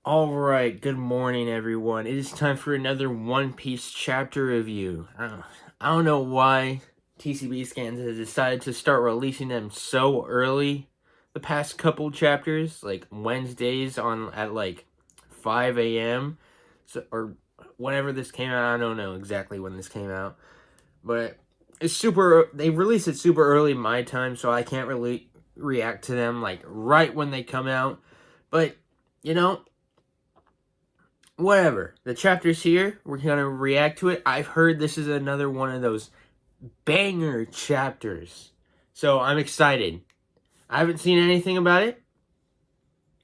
Alright, good morning everyone. It is time for another One Piece chapter review. I don't know why TCB Scans has decided to start releasing them so early the past couple chapters, like Wednesdays at like 5 a.m. So, or whenever this came out. I don't know exactly when this came out. But they release it super early my time, so I can't really react to them like right when they come out. But, you know, whatever. The chapter's here. We're gonna react to it. I've heard this is another one of those banger chapters. So I'm excited. I haven't seen anything about it.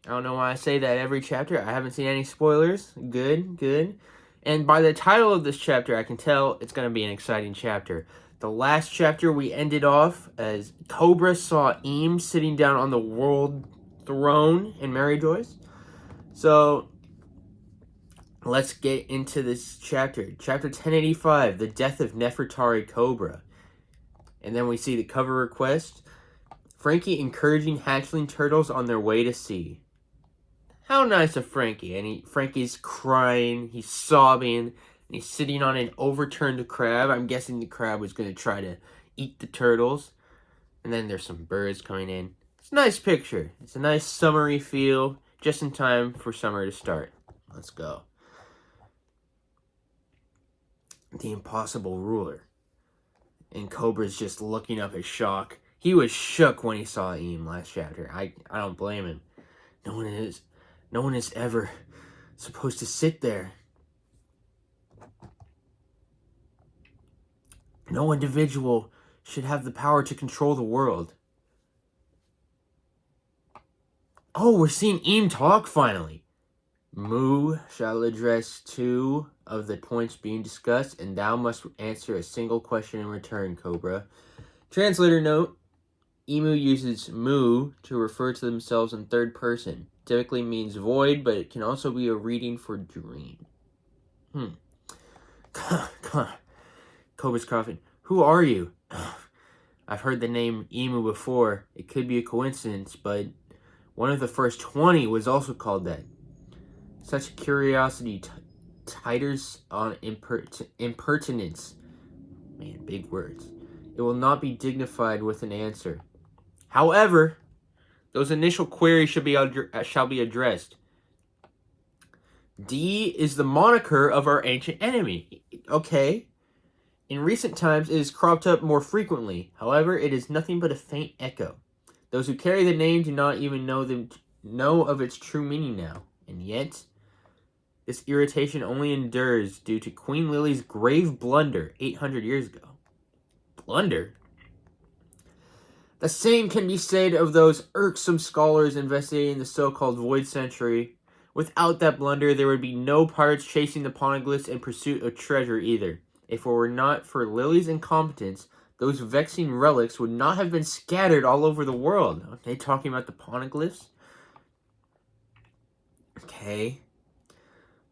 I don't know why I say that every chapter. I haven't seen any spoilers. Good, good. And by the title of this chapter, I can tell it's going to be an exciting chapter. The last chapter we ended off as Cobra saw Eam sitting down on the world throne in Maryjoyce. So let's get into this chapter. Chapter 1085, The Death of Nefertari Cobra. And then we see the cover request. Frankie encouraging hatchling turtles on their way to sea. How nice of Frankie. And Frankie's crying, he's sobbing, and he's sitting on an overturned crab. I'm guessing the crab was going to try to eat the turtles. And then there's some birds coming in. It's a nice picture. It's a nice summery feel, just in time for summer to start. Let's go. The impossible ruler. And Cobra's just looking up in shock. He was shook when he saw Eam last chapter. I don't blame him. No one is ever supposed to sit there. No individual should have the power to control the world. Oh, we're seeing Eam talk finally. Mu shall address 2 of the points being discussed, and thou must answer a single question in return, Cobra. Translator note, Emu uses mu to refer to themselves in third person. Typically means void, but it can also be a reading for dream. Cobra's coughing. Who are you? I've heard the name Emu before. It could be a coincidence, but one of the first 20 was also called that. Such curiosity titers on impertinence. Man, big words. It will not be dignified with an answer. However, those initial queries shall be addressed. D is the moniker of our ancient enemy. Okay. In recent times, it has cropped up more frequently. However, it is nothing but a faint echo. Those who carry the name do not even know of its true meaning now. And yet, this irritation only endures due to Queen Lily's grave blunder 800 years ago. Blunder? The same can be said of those irksome scholars investigating the so-called Void Century. Without that blunder, there would be no pirates chasing the poneglyphs in pursuit of treasure either. If it were not for Lily's incompetence, those vexing relics would not have been scattered all over the world. Are they talking about the poneglyphs? Okay.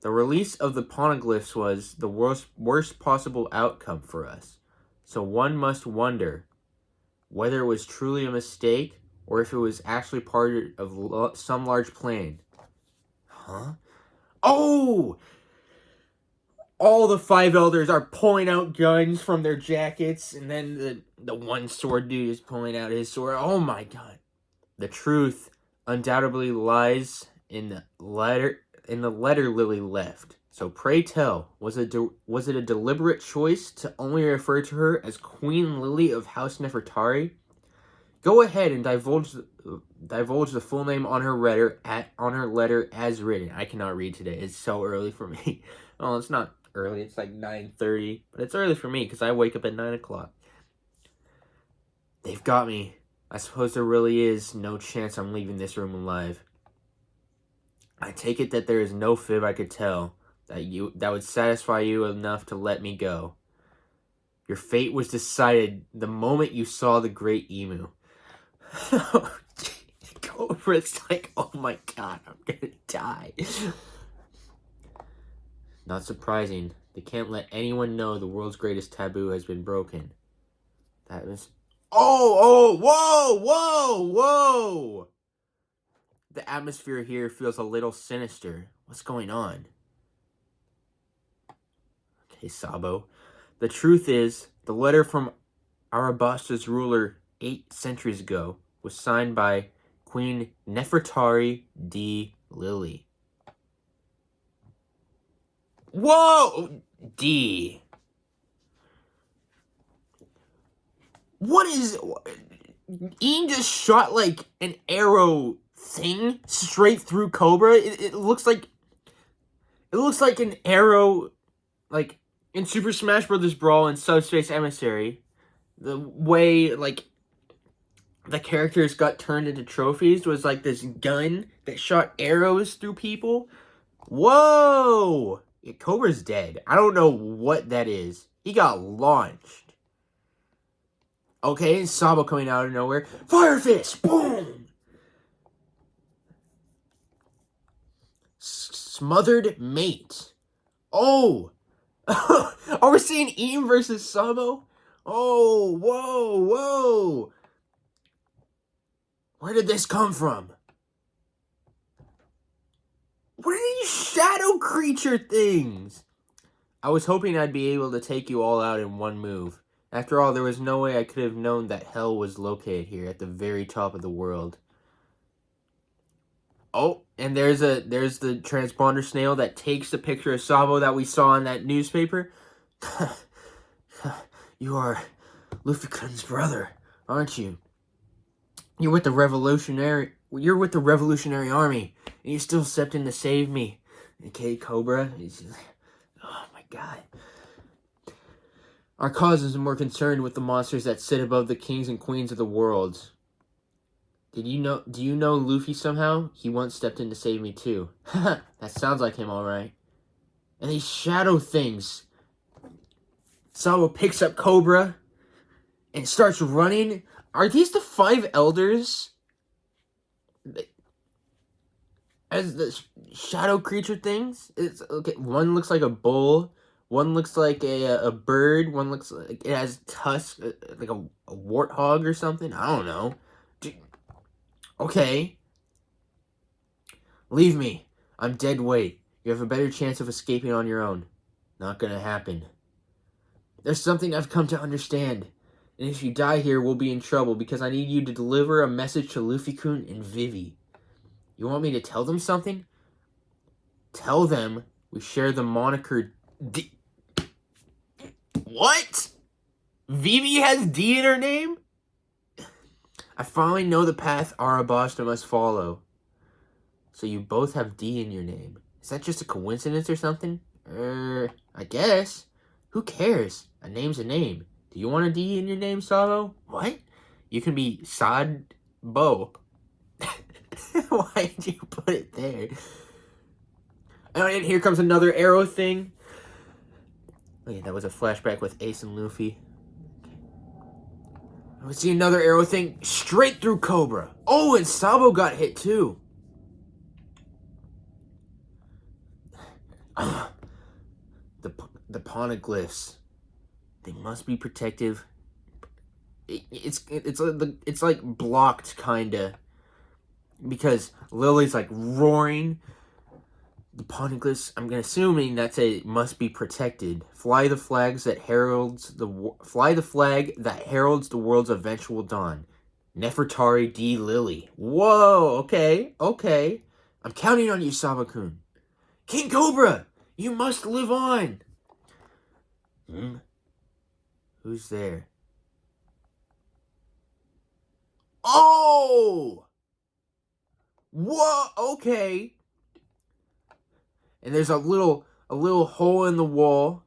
The release of the poneglyphs was the worst possible outcome for us. So one must wonder whether it was truly a mistake or if it was actually part of some large plan. Huh? Oh! All the 5 elders are pulling out guns from their jackets, and then the one sword dude is pulling out his sword. Oh my god. The truth undoubtedly lies in the letter Lily left. So pray tell, was it a deliberate choice to only refer to her as Queen Lily of House Nefertari? Go ahead and divulge the full name on her letter as written. I cannot read today. It's so early for me. Well, it's not early. It's like 9:30, but it's early for me because I wake up at 9 o'clock. They've got me. I suppose there really is no chance I'm leaving this room alive. I take it that there is no fib I could tell that would satisfy you enough to let me go. Your fate was decided the moment you saw the great Emu. Cobra's like, oh my god, I'm gonna die. Not surprising. They can't let anyone know the world's greatest taboo has been broken. That was... whoa! The atmosphere here feels a little sinister. What's going on? Okay, Sabo. The truth is, the letter from Arabasta's ruler 8 centuries ago was signed by Queen Nefertari D. Lily. Whoa! D. What is... Ian just shot, like, an arrow thing straight through Cobra. It looks like... It looks like an arrow, like, in Super Smash Bros. Brawl and Subspace Emissary. The way, like, the characters got turned into trophies was, like, this gun that shot arrows through people. Whoa! Yeah, Cobra's dead. I don't know what that is. He got launched. Okay, Sabo coming out of nowhere. Fire Fist! Boom! Smothered Mate. Oh! Are we seeing Ian versus Sabo? Oh, whoa, whoa! Where did this come from? What are these shadow creature things? I was hoping I'd be able to take you all out in one move. After all, there was no way I could have known that hell was located here at the very top of the world. Oh, and there's the transponder snail that takes the picture of Sabo that we saw in that newspaper. You are Luffy-kun's brother, aren't you? You're with the Revolutionary Army, and you still stepped in to save me. Okay, Cobra. Oh my god. Our cause is more concerned with the monsters that sit above the kings and queens of the world. Do you know Luffy somehow? He once stepped in to save me too. That sounds like him, alright. And these shadow things. Sabo picks up Cobra and starts running. Are these the 5 elders? As the shadow creature things? It's okay. One looks like a bull. One looks like a bird. One looks like it has tusks, like a warthog or something. I don't know. Okay. Leave me. I'm dead weight. You have a better chance of escaping on your own. Not gonna happen. There's something I've come to understand. And if you die here, we'll be in trouble because I need you to deliver a message to Luffy-kun and Vivi. You want me to tell them something? Tell them we share the moniker D. What? Vivi has D in her name? I finally know the path Arabasta must follow. So you both have D in your name. Is that just a coincidence or something? I guess. Who cares? A name's a name. Do you want a D in your name, Sabo? What? You can be Sad Bo. Why did you put it there? And here comes another arrow thing. Oh yeah, that was a flashback with Ace and Luffy. I would see another arrow thing straight through Cobra. Oh, and Sabo got hit too. The poneglyphs. They must be protective. It's like blocked kinda. Because Lily's like roaring. The poneglyphs, I'm assuming that's a must be protected. Fly the flag that heralds the world's eventual dawn. Nefertari D. Lily. Whoa, okay. I'm counting on you, Sabo-kun. King Cobra, you must live on. Who's there? Oh! Whoa, okay. And there's a little hole in the wall.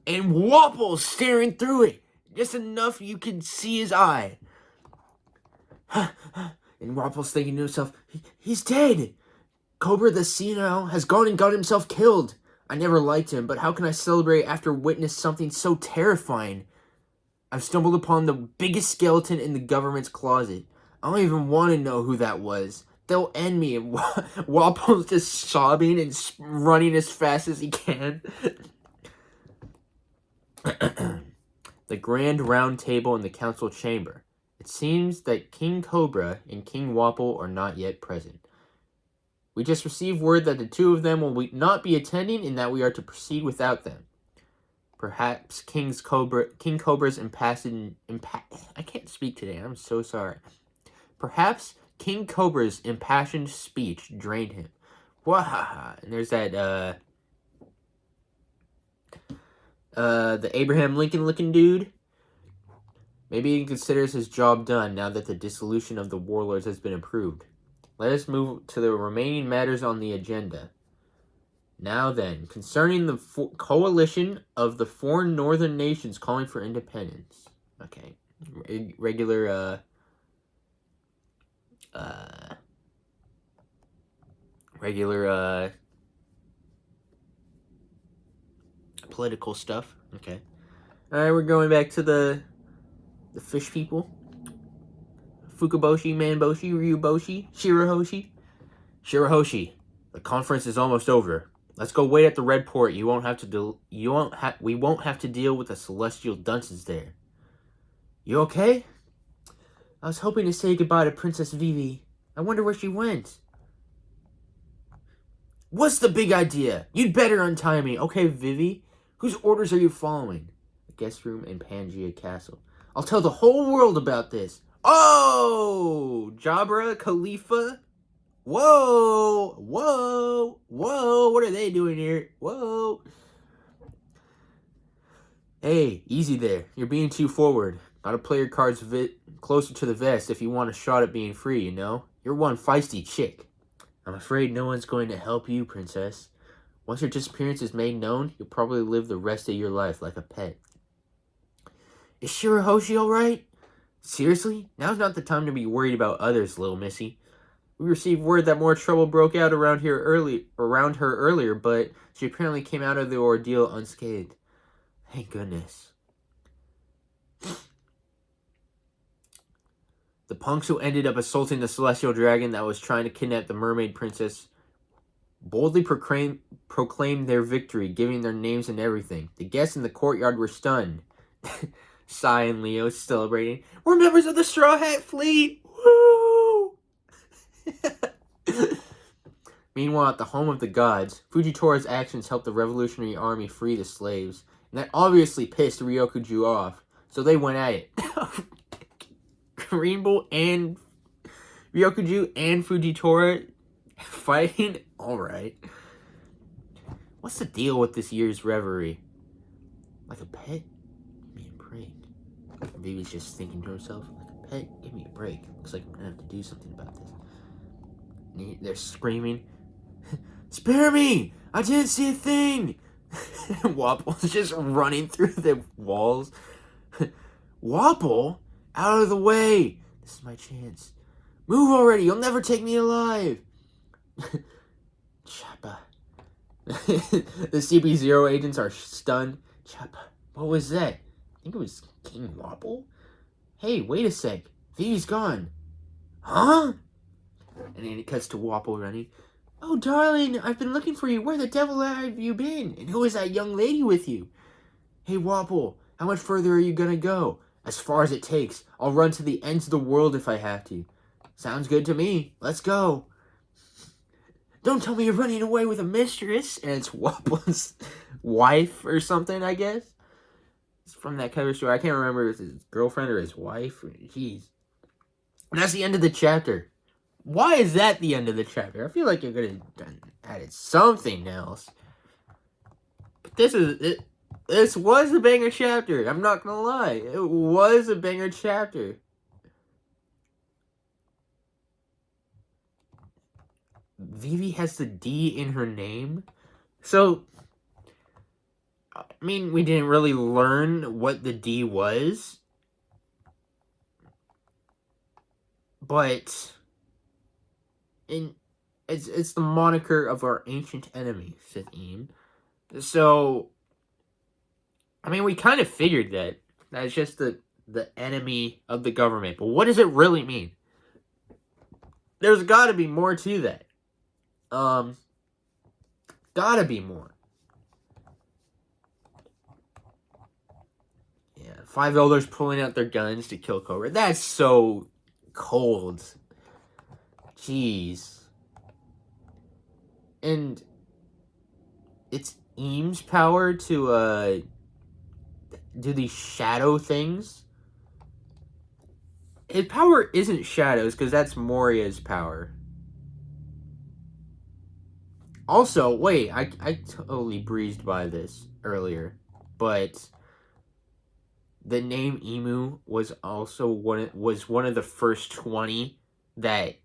And Wapple's staring through it. Just enough you can see his eye. And Wapple's thinking to himself, he's dead. Cobra the Senile has gone and got himself killed. I never liked him, but how can I celebrate after witness something so terrifying? I've stumbled upon the biggest skeleton in the government's closet. I don't even want to know who that was. They'll end me, and Wapple's just sobbing and running as fast as he can. The grand round table in the council chamber. It seems that King Cobra and King Wapol are not yet present. We just received word that the two of them will not be attending and that we are to proceed without them. Perhaps King Cobra's I can't speak today, I'm so sorry. Perhaps King Cobra's impassioned speech drained him. Wahaha. And there's that, the Abraham Lincoln looking dude. Maybe he considers his job done now that the dissolution of the warlords has been approved. Let us move to the remaining matters on the agenda. Now then, concerning the coalition of the foreign northern nations calling for independence. Okay. Regular, political stuff. Okay. Alright, we're going back to the fish people. Fukaboshi, Manboshi, Ryuboshi, Shirahoshi. Shirahoshi, the conference is almost over. Let's go wait at the Red Port. We won't have to deal with the celestial dunces there. You okay? I was hoping to say goodbye to Princess Vivi. I wonder where she went. What's the big idea? You'd better untie me. Okay, Vivi. Whose orders are you following? The guest room in Pangaea Castle. I'll tell the whole world about this. Oh! Jabra, Khalifa. Whoa! Whoa! Whoa! What are they doing here? Whoa! Hey, easy there. You're being too forward. Gotta play your cards closer to the vest if you want a shot at being free, you know? You're one feisty chick. I'm afraid no one's going to help you, princess. Once your disappearance is made known, you'll probably live the rest of your life like a pet. Is Shirahoshi alright? Seriously? Now's not the time to be worried about others, little missy. We received word that more trouble broke out around her earlier, but she apparently came out of the ordeal unscathed. Thank goodness. The punks who ended up assaulting the celestial dragon that was trying to kidnap the mermaid princess boldly proclaimed their victory, giving their names and everything. The guests in the courtyard were stunned. Sai and Leo celebrating. We're members of the Straw Hat Fleet! Woo! Meanwhile, at the home of the gods, Fujitora's actions helped the revolutionary army free the slaves, and that obviously pissed Ryokuju off, so they went at it. Rainbow and Ryokuju and Fujitora fighting? Alright. What's the deal with this year's revelry? Like a pet? Give me a break. Vivi's just thinking to herself, like a pet? Give me a break. Looks like I'm gonna have to do something about this. And they're screaming, spare me! I didn't see a thing! Wapol's just running through the walls. Wapol? Out of the way! This is my chance. Move already! You'll never take me alive! Chappa. The CP0 agents are stunned. Chappa. What was that? I think it was King Wapol? Hey, wait a sec. Vivi's gone. Huh? And then it cuts to Wapol running. Oh, darling, I've been looking for you. Where the devil have you been? And who is that young lady with you? Hey, Wapol, how much further are you gonna go? As far as it takes. I'll run to the ends of the world if I have to. Sounds good to me. Let's go. Don't tell me you're running away with a mistress. And it's Wapol's wife or something, I guess. It's from that cover story. I can't remember if it's his girlfriend or his wife. Jeez. And that's the end of the chapter. Why is that the end of the chapter? I feel like you could have added something else. But this was a banger chapter. I'm not gonna lie. It was a banger chapter. Vivi has the D in her name. So, I mean, we didn't really learn what the D was. But it's the moniker of our ancient enemy, said Ian. So, I mean, we kind of figured that. That's just the enemy of the government. But what does it really mean? There's got to be more to that. Gotta be more. Yeah, 5 elders pulling out their guns to kill Cobra. That's so cold. Jeez. And it's Eam's power to do these shadow things. His power isn't shadows, because that's Moria's power. Also, wait, I totally breezed by this earlier, but the name Emu was also one of the first 20 that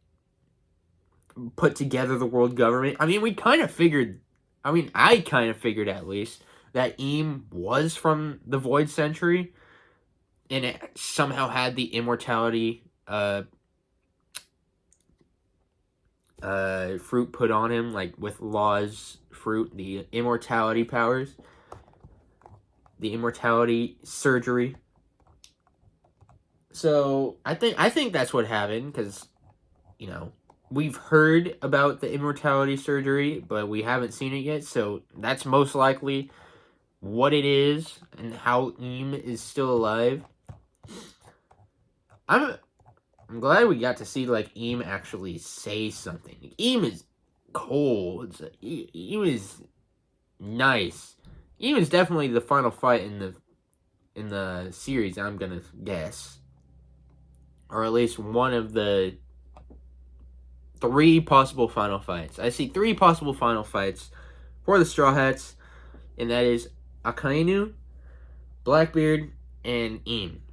put together the world government. I mean, we kind of figured, I kind of figured at least, that Eam was from the Void Century, and it somehow had the immortality fruit put on him, like with Law's fruit, the immortality powers, the immortality surgery. So I think that's what happened, because, you know, we've heard about the immortality surgery, but we haven't seen it yet. So that's most likely what it is and how Eam is still alive. I'm glad we got to see, like, Eam actually say something. Eam is cold. Eam is nice. Eam is definitely the final fight in the series, I'm gonna guess. Or at least one of the 3 possible final fights. I see 3 possible final fights for the Straw Hats, and that is Akainu, Blackbeard, and Eam.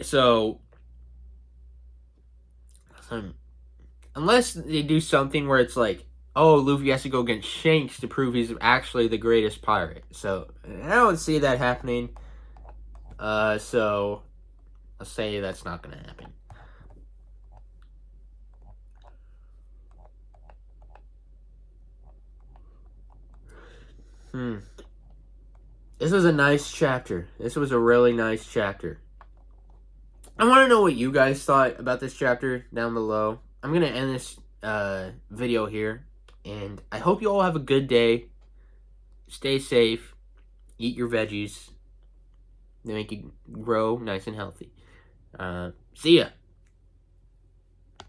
So, unless they do something where it's like, oh, Luffy has to go against Shanks to prove he's actually the greatest pirate. So, I don't see that happening. So, I'll say that's not going to happen. This was a nice chapter. This was a really nice chapter. I want to know what you guys thought about this chapter down below. I'm going to end this video here. And I hope you all have a good day. Stay safe. Eat your veggies. They make you grow nice and healthy. See ya.